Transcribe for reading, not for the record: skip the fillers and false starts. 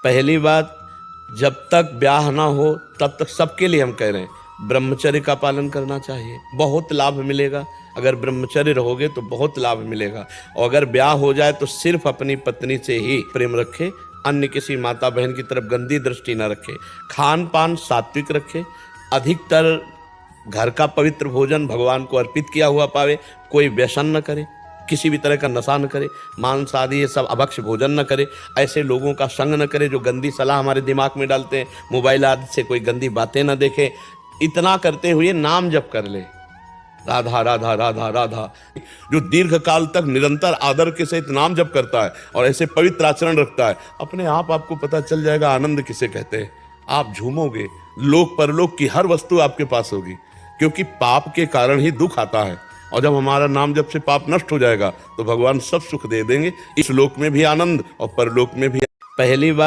पहली बात, जब तक ब्याह ना हो तब तक सबके लिए हम कह रहे हैं ब्रह्मचर्य का पालन करना चाहिए। बहुत लाभ मिलेगा। अगर ब्रह्मचर्य रहोगे तो बहुत लाभ मिलेगा। और अगर ब्याह हो जाए तो सिर्फ अपनी पत्नी से ही प्रेम रखे, अन्य किसी माता बहन की तरफ गंदी दृष्टि न रखे। खान पान सात्विक रखे, अधिकतर घर का पवित्र भोजन भगवान को अर्पित किया हुआ पावे। कोई व्यसन न करे, किसी भी तरह का नशा न करे, मांस आदि ये सब अभक्ष्य भोजन न करे। ऐसे लोगों का संग न करे जो गंदी सलाह हमारे दिमाग में डालते हैं। मोबाइल आदि से कोई गंदी बातें न देखे। इतना करते हुए नाम जप कर ले, राधा राधा राधा राधा। जो दीर्घ काल तक निरंतर आदर के सहित नाम जप करता है और ऐसे पवित्र आचरण रखता है, अपने आप आपको पता चल जाएगा आनंद किसे कहते हैं। आप झूमोगे, लोक परलोक की हर वस्तु आपके पास होगी, क्योंकि पाप के कारण ही दुख आता है। और जब हमारा नाम जप से पाप नष्ट हो जाएगा तो भगवान सब सुख दे देंगे, इस लोक में भी आनंद और परलोक में भी। पहली बात,